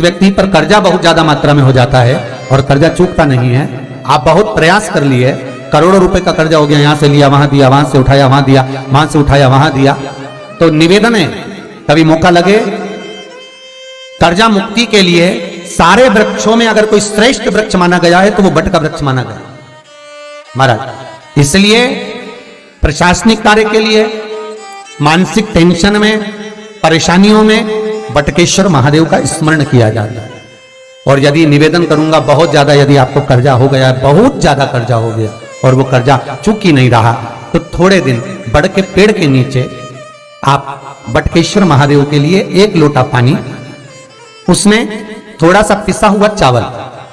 व्यक्ति पर कर्जा बहुत ज्यादा मात्रा में हो जाता है और कर्जा चूकता नहीं है, आप बहुत प्रयास कर लिए, करोड़ों रुपए का कर्जा हो गया, यहां से लिया वहां दिया, वहां से उठाया वहां दिया, वहां से उठाया वहां दिया, तो निवेदन है कभी मौका लगे कर्जा मुक्ति के लिए सारे वृक्षों में अगर कोई श्रेष्ठ वृक्ष माना गया है तो वो बट का वृक्ष माना गया महाराज। इसलिए प्रशासनिक कार्य के लिए, मानसिक टेंशन में, परेशानियों में बटकेश्वर महादेव का स्मरण किया जाता है। और यदि निवेदन करूंगा बहुत ज्यादा, यदि आपको कर्जा हो गया, बहुत ज्यादा कर्जा हो गया और वो कर्जा चूक ही नहीं रहा, तो थोड़े दिन बड़ के पेड़ के नीचे आप बटकेश्वर महादेव के लिए 1 लोटा पानी, उसमें थोड़ा सा पिसा हुआ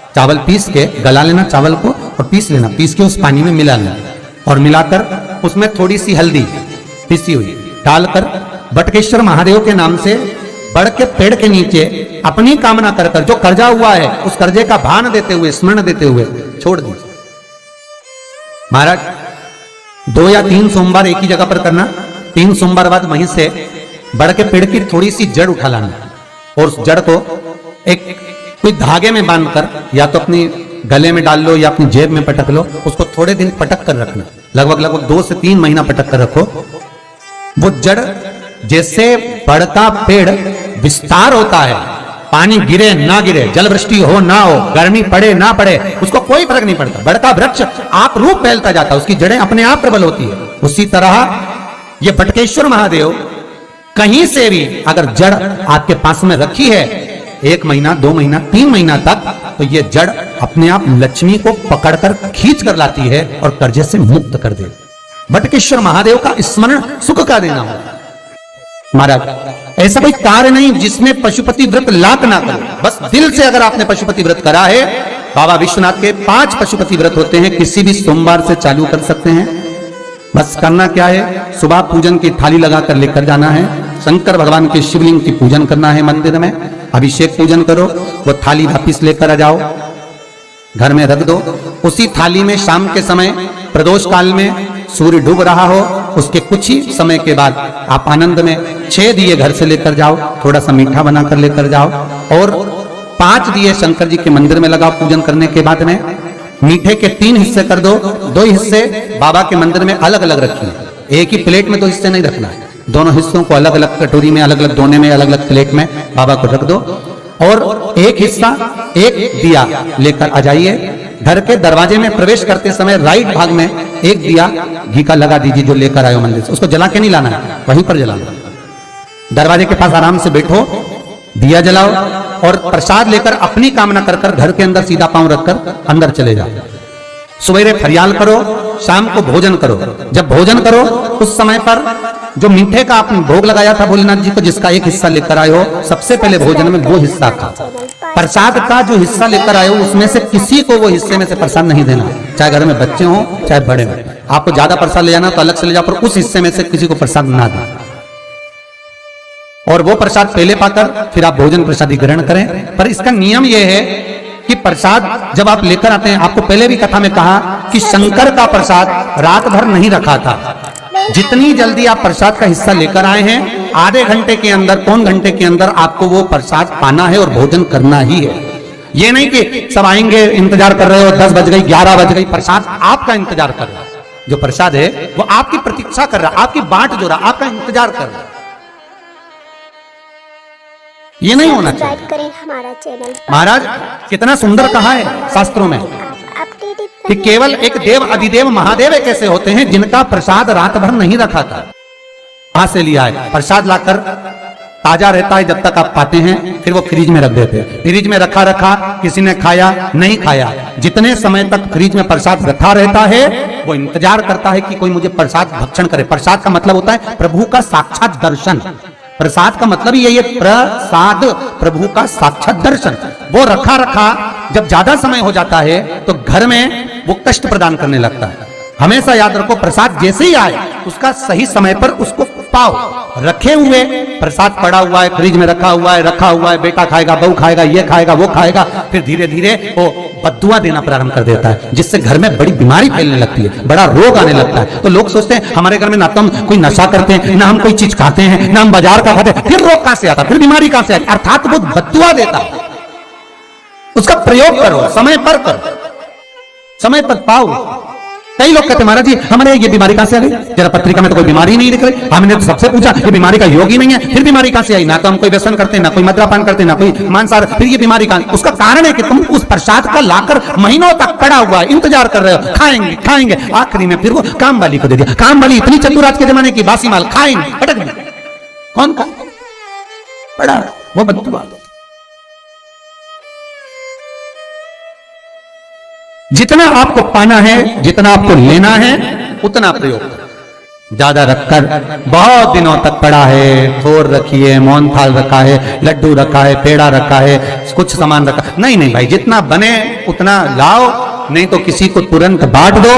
चावल पीस के गला लेना चावल को और पीस लेना, पीस के उस पानी में मिला लेना और मिलाकर उसमें थोड़ी सी हल्दी पिसी हुई डालकर बटकेश्वर महादेव के नाम से बड़ के पेड़ के नीचे अपनी कामना कर कर जो कर्जा हुआ है उस कर्जे का भान देते हुए, स्मरण देते हुए छोड़ दीजिए। महाराज 2 या 3 सोमवार एक ही जगह पर करना, 3 सोमवार बाद वहीं से बड़ के पेड़ की थोड़ी सी जड़ उठा लाना और उस जड़ को एक कोई धागे में बांधकर या तो अपनी गले में डाल लो या अपनी जेब में पटक लो, उसको थोड़े दिन पटक कर रखना, लगभग 2 से 3 महीना पटक कर रखो। वो जड़ जैसे बढ़ता पेड़ विस्तार होता है, पानी गिरे ना गिरे, जल वृष्टि हो ना हो, गर्मी पड़े ना पड़े, उसको कोई फर्क नहीं पड़ता, बढ़ता वृक्ष आप रूप फैलता जाता है, उसकी जड़ें अपने आप प्रबल होती है। उसी तरह ये बटकेश्वर महादेव कहीं से भी अगर जड़ आपके पास में रखी है 1 महीना, 2 महीना, 3 महीना तक, तो ये जड़ अपने आप लक्ष्मी को पकड़कर खींच कर लाती है और कर्जे से मुक्त कर दे। बटकेश्वर महादेव का स्मरण सुख का देना हो। महाराज ऐसा कोई कार्य नहीं जिसमें पशुपति व्रत लाख ना करे, बस दिल से अगर आपने पशुपति व्रत करा है, बाबा विश्वनाथ के 5 पशुपति व्रत होते हैं, किसी भी सोमवार से चालू कर सकते हैं। बस करना क्या है, सुबह पूजन की थाली लगाकर लेकर जाना है, शंकर भगवान के शिवलिंग की पूजन करना है, मंदिर में अभिषेक पूजन करो, वो थाली वापिस लेकर आ जाओ, घर में रख दो। उसी थाली में शाम के समय प्रदोष काल में सूर्य डूब रहा हो, उसके कुछ ही समय के बाद आप आनंद में 6 दिए घर से लेकर जाओ, थोड़ा सा मीठा बनाकर लेकर जाओ और 5 दिए शंकर जी के मंदिर में लगाओ। पूजन करने के बाद में मीठे के 3 हिस्से कर दो, 2 हिस्से बाबा के मंदिर में अलग अलग रखिए, एक ही प्लेट में 2 हिस्से नहीं रखना है, दोनों हिस्सों को अलग अलग कटोरी में, अलग अलग दोने में, अलग अलग प्लेट में बाबा को रख दो और एक हिस्सा, एक दिया लेकर आ जाइए। घर के दरवाजे में प्रवेश करते समय राइट भाग में एक दिया घी का लगा दीजिए जो लेकर आए हो मंदिर से, उसको जला के नहीं लाना है, वहीं पर जलाना। दरवाजे के पास आराम से बैठो, दिया जलाओ और प्रसाद लेकर अपनी कामना कर कर घर के अंदर सीधा पांव रखकर अंदर चले जाओ। सवेरे फरियाल करो, शाम को भोजन करो। जब भोजन करो उस समय पर जो मीठे का आपने भोग लगाया था भोलेनाथ जी को, जिसका एक हिस्सा लेकर आए हो, सबसे पहले भोजन में वो हिस्सा खा। प्रसाद का जो हिस्सा लेकर आए हो उसमें से किसी को वो हिस्से में से प्रसाद नहीं देना, चाहे घर में बच्चे हो चाहे बड़े हो। आपको ज्यादा प्रसाद ले जाना तो अलग से ले जाओ, पर उस हिस्से में से किसी को प्रसाद ना दें। और वो प्रसाद पहले पाकर फिर आप भोजन प्रसादी ग्रहण करें। पर इसका नियम यह है कि प्रसाद जब आप लेकर आते हैं, आपको पहले भी कथा में कहा कि शंकर का प्रसाद रात भर नहीं रखा था। जितनी जल्दी आप प्रसाद का हिस्सा लेकर आए हैं, आधे घंटे के अंदर, पौन घंटे के अंदर आपको वो प्रसाद पाना है और भोजन करना ही है। ये नहीं कि सब आएंगे, इंतजार कर रहे हो, 10 बज गई, 11 बज गई, प्रसाद आपका इंतजार कर रहा है। जो प्रसाद है वो आपकी प्रतीक्षा कर रहा है, आपकी बाट जो रहा, आपका इंतजार कर रहा है। ये नहीं होना चाहिए। करें हमारा चैनल। महाराज कितना सुंदर कहा है शास्त्रों में कि केवल एक देव अधिदेव महादेव ऐसे होते हैं जिनका प्रसाद रात भर नहीं रखा था। कहां से लिया है? प्रसाद लाकर ताजा रहता है जब तक आप पाते हैं, फिर वो फ्रिज में रख देते हैं। फ्रिज में रखा रखा किसी ने खाया नहीं खाया, जितने समय तक फ्रिज में प्रसाद रखा रहता है वो इंतजार करता है कि कोई मुझे प्रसाद भक्षण करे। प्रसाद का मतलब होता है प्रभु का साक्षात दर्शन। प्रसाद का मतलब यही है, प्रसाद प्रभु का साक्षात दर्शन। वो रखा रखा जब ज्यादा समय हो जाता है तो घर में वो कष्ट प्रदान करने लगता है। हमेशा याद रखो, प्रसाद जैसे ही आए उसका सही समय पर उसको पाओ। रखे हुए प्रसाद पड़ा हुआ है, फ्रिज में रखा हुआ है, बेटा खाएगा, बहू खाएगा, ये खाएगा, वो खाएगा, फिर धीरे धीरे वो बद्दुआ देना प्रारंभ कर देता है, जिससे घर में बड़ी बीमारी फैलने लगती है, बड़ा रोग आने लगता है। तो लोग सोचते हैं हमारे घर में ना तो हम कोई नशा करते हैं, ना हम कोई चीज खाते हैं, ना हम बाजार का खाते हैं, फिर रोग कहां से आता, फिर बीमारी कहां से आती? अर्थात वो बद्दुआ देता है। उसका प्रयोग करो, समय पर करो, समय पर पाओ। कई लोग कहते महाराज जी हमारे ये बीमारी कहां से आ गई, जरा पत्रिका में तो कोई बीमारी नहीं दिख रही, हमने तो सबसे पूछा ये बीमारी का योग ही नहीं है, फिर बीमारी कहां से आई, ना तो हम कोई व्यसन करते, ना कोई मद्यपान करते, ना कोई मांसाहार, फिर ये बीमारी कहां। उसका कारण है कि तुम उस प्रसाद का लाकर महीनों तक पड़ा हुआ इंतजार कर रहे हो, खाएंगे खाएंगे, आखिरी में फिर वो काम वाली को दे दिया। काम वाली इतनी चतुर आज के जमाने की, बासी माल खाएंगे पटक दिया, कौन खा पड़ा वो बदुआ। जितना आपको पाना है, जितना आपको लेना है, उतना प्रयोग करो। ज्यादा रखकर बहुत दिनों तक पड़ा है, थोर रखिए, मोहन थाल रखा है, लड्डू रखा है, पेड़ा रखा है, कुछ सामान रखा, नहीं नहीं भाई, जितना बने उतना लाओ, नहीं तो किसी को तुरंत बांट दो,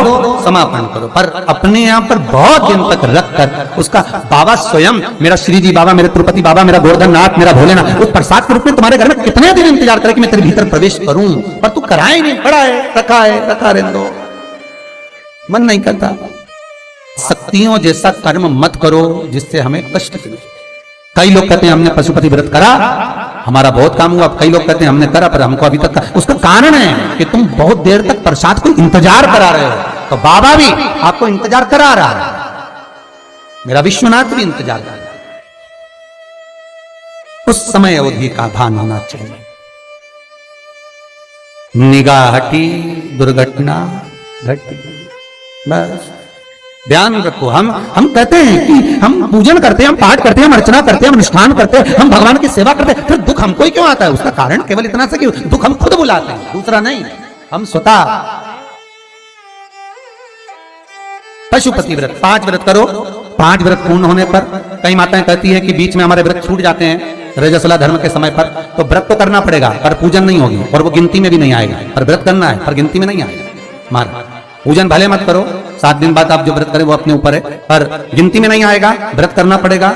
समापन करो। पर अपने यहां पर बहुत दिन तक रखकर उसका बाबा स्वयं, मेरा श्री जी बाबा, मेरे तिरुपति बाबा, मेरा गोवर्धन नाथ, मेरा भोलेनाथ, उस प्रसाद के रूप में तुम्हारे घर में कितने दिन इंतजार करे कि मैं तेरे भीतर प्रवेश करूं, पर तू कराए नहीं, पड़ा है, रखा रहने दो, मन नहीं करता। शक्तियों जैसा कर्म मत करो जिससे हमें कष्ट मिले। कई लोग कहते हैं हमने पशुपति व्रत करा, हमारा बहुत काम हुआ, कई लोग कहते हैं हमने करा पर हमको अभी तक। उसका कारण है कि तुम बहुत देर तक प्रसाद को इंतजार करा रहे हो, तो बाबा भी आपको इंतजार करा रहा है, मेरा विश्वनाथ भी इंतजार कर रहा है। उस समय अवधि का भान होना चाहिए। निगाह हटी, दुर्घटना घटी, बस ध्यान रखो। हम कहते हैं कि हम पूजन करते हैं, हम पाठ करते हैं, हम अर्चना करते हैं, हम अनुष्ठान करते हैं, हम भगवान की सेवा करते हैं, फिर दुख हमको ही क्यों आता है? उसका कारण केवल इतना सा कि दुख हम खुद बुलाते हैं, दूसरा नहीं। हम स्वतः पशुपति व्रत 5 व्रत करो। 5 व्रत पूर्ण होने पर कई माताएं कहती है कि बीच में हमारे व्रत छूट जाते हैं रजस्वला धर्म के समय पर, तो व्रत तो करना पड़ेगा पर पूजन नहीं होगी और वो गिनती में भी नहीं आएगा। पर व्रत करना है पर गिनती में नहीं आएगा। मार पूजन भले मत करो, 7 दिन बाद आप जो व्रत करें वो अपने ऊपर है, पर गिनती में नहीं आएगा। व्रत करना पड़ेगा।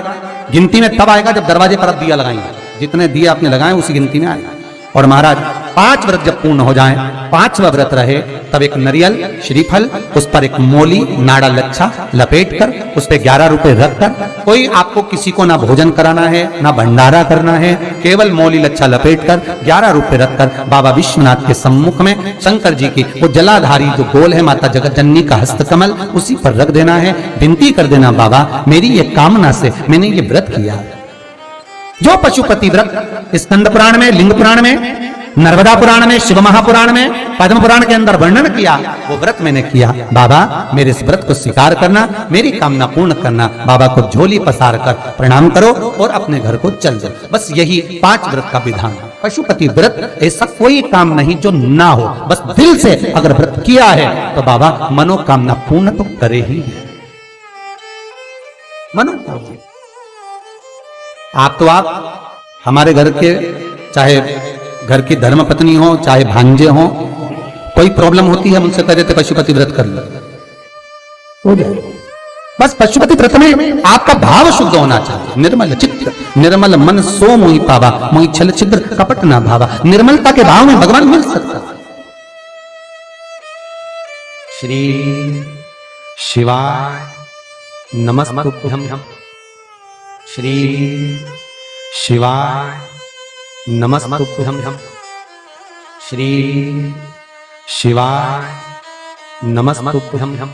गिनती में तब आएगा जब दरवाजे पर आप दिया लगाएंगे, जितने दिए आपने लगाए उसी गिनती में आएगा। और महाराज 5 व्रत जब पूर्ण हो जाएं, 5वां व्रत रहे, तब एक नरियल श्रीफल, उस पर एक मोली नाड़ा लच्छा लपेट कर, उस पर 11 रुपए रखकर, कोई आपको किसी को ना भोजन कराना है ना भंडारा करना है, केवल मोली लच्छा लपेट कर 11 रुपए रखकर बाबा विश्वनाथ के सम्मुख में शंकर जी की वो जलाधारी जो गोल है माता जगत जननी का हस्तकमल, उसी पर रख देना है। विनती कर देना, बाबा मेरी ये कामना से मैंने ये व्रत किया। जो पशुपति व्रत स्कंद पुराण में, लिंग पुराण में, नर्मदा पुराण में, शिव महापुराण में, पद्म पुराण के अंदर वर्णन किया, वो व्रत मैंने किया। बाबा मेरे इस व्रत को स्वीकार करना, मेरी कामना पूर्ण करना। बाबा को झोली पसार कर प्रणाम करो और अपने घर को चल जाओ। बस यही 5 व्रत का विधान। पशुपति व्रत ऐसा कोई काम नहीं जो ना हो, बस दिल से अगर व्रत किया है तो बाबा मनोकामना पूर्ण तो करे ही है। मनोकामना आप हमारे घर के, चाहे घर की धर्मपत्नी हो, चाहे भांजे हो, कोई प्रॉब्लम होती है उनसे कह देते पशुपति व्रत कर लो, हो जाए। बस पशुपति व्रत में आपका भाव शुद्ध होना चाहिए। निर्मल चित्त निर्मल मन सो मोहि पावा, मोहि छल छिद्र कपट ना भावा। निर्मलता के भाव में भगवान मिल सकता। श्री शिवाय नमस्तुभ्यं। श्री शिवाय नमस्तुभ्यं। श्री शिवाय नमस्तुभ्यं।